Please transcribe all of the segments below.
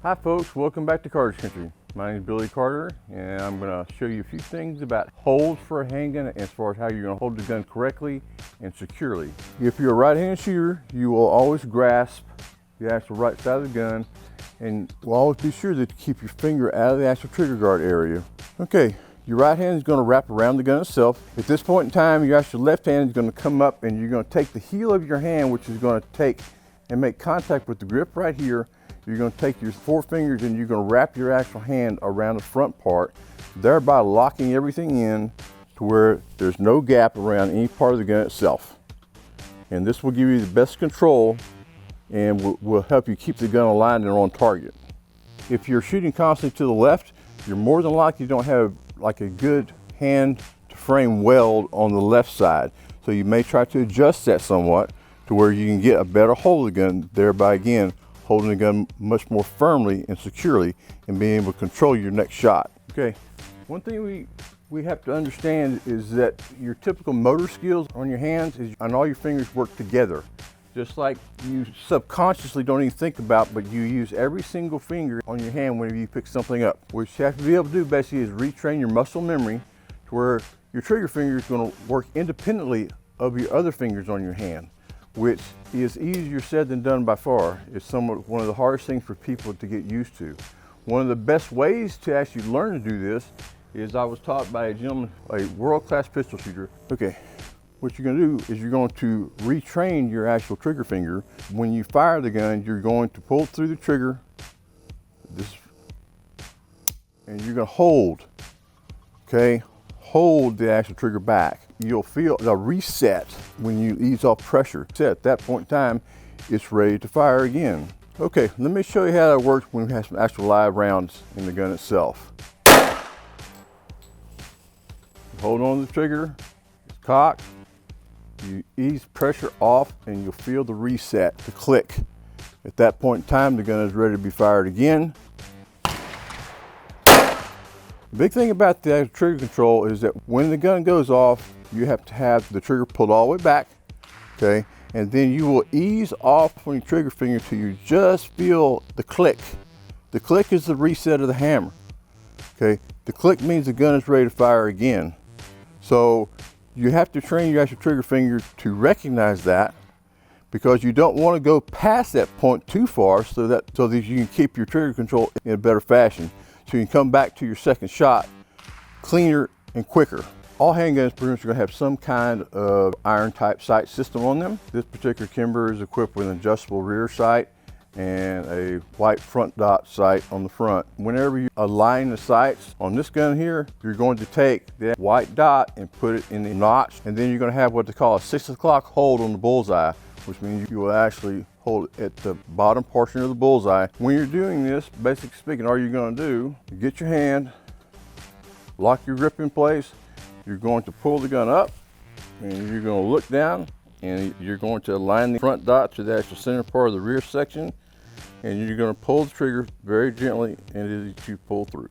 Hi folks, welcome back to Carter's Country. My name is Billy Carter and I'm going to show you a few things about holds for a handgun as far as how you're going to hold the gun correctly and securely. If you're a right-handed shooter, you will always grasp the actual right side of the gun and will always be sure that you keep your finger out of the actual trigger guard area. Okay, your right hand is going to wrap around the gun itself. At this point in time, your actual left hand is going to come up and you're going to take the heel of your hand, which is going to take and make contact with the grip right here. You're going to take your four fingers and you're going to wrap your actual hand around the front part, thereby locking everything in to where there's no gap around any part of the gun itself. And this will give you the best control and will help you keep the gun aligned and on target. If you're shooting constantly to the left, you're more than likely you don't have like a good hand to frame weld on the left side. So you may try to adjust that somewhat to where you can get a better hold of the gun, thereby again holding the gun much more firmly and securely and being able to control your next shot. Okay, one thing we have to understand is that your typical motor skills on your hands and all your fingers work together. Just like you subconsciously don't even think about, but you use every single finger on your hand whenever you pick something up. What you have to be able to do basically is retrain your muscle memory to where your trigger finger is going to work independently of your other fingers on your hand, which is easier said than done by far. It's one of the hardest things for people to get used to. One of the best ways to actually learn to do this is I was taught by a gentleman, a world-class pistol shooter. Okay, what you're going to do is you're going to retrain your actual trigger finger. When you fire the gun, you're going to pull through the trigger, and you're going to hold, okay? Hold the actual trigger back. You'll feel the reset when you ease off pressure. At that point in time, it's ready to fire again. Okay, let me show you how that works when we have some actual live rounds in the gun itself. Hold on to the trigger, it's cocked. You ease pressure off and you'll feel the reset, the click. At that point in time, the gun is ready to be fired again. The big thing about the trigger control is that when the gun goes off, you have to have the trigger pulled all the way back, okay? And then you will ease off on your trigger finger till you just feel the click. The click is the reset of the hammer, okay? The click means the gun is ready to fire again. So you have to train your actual trigger finger to recognize that, because you don't want to go past that point too far so that you can keep your trigger control in a better fashion. So you can come back to your second shot cleaner and quicker. All handguns pretty much are going to have some kind of iron type sight system on them. This particular Kimber is equipped with an adjustable rear sight and a white front dot sight on the front. Whenever you align the sights on this gun here, you're going to take that white dot and put it in the notch, and then you're going to have what they call a 6 o'clock hold on the bullseye, which means you will actually hold it at the bottom portion of the bullseye. When you're doing this, basically speaking, all you're going to do, you get your hand, lock your grip in place, you're going to pull the gun up, and you're going to look down, and you're going to align the front dot to the actual center part of the rear section, and you're going to pull the trigger very gently, and as you pull through.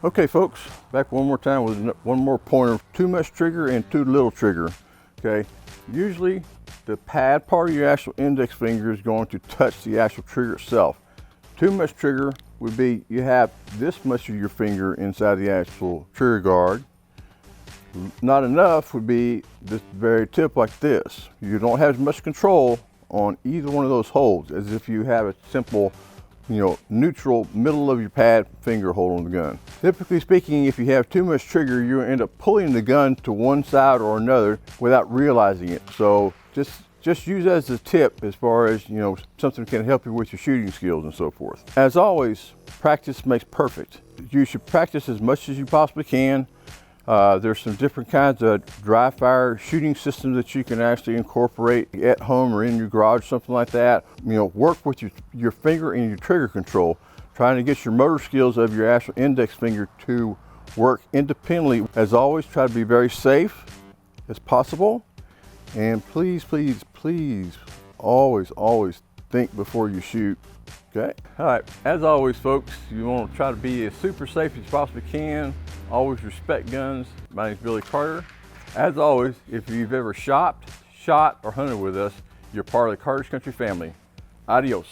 Okay folks, back one more time with one more pointer. Too much trigger and too little trigger, okay? Usually the pad part of your actual index finger is going to touch the actual trigger itself. Too much trigger would be you have this much of your finger inside the actual trigger guard. Not enough would be this very tip like this. You don't have as much control on either one of those holds as if you have a simple, neutral middle of your pad finger hold on the gun. Typically speaking, if you have too much trigger, you end up pulling the gun to one side or another without realizing it. So just use that as a tip as far as, something that can help you with your shooting skills and so forth. As always, practice makes perfect. You should practice as much as you possibly can. There's some different kinds of dry fire shooting systems that you can actually incorporate at home or in your garage, something like that. Work with your finger and your trigger control, trying to get your motor skills of your actual index finger to work independently. As always, try to be very safe as possible. And please, please, please, always think before you shoot. Okay. All right. As always, folks, you want to try to be as super safe as you possibly can. Always respect guns. My name is Billy Carter. As always, if you've ever shopped, shot, or hunted with us, you're part of the Carter's Country family. Adios.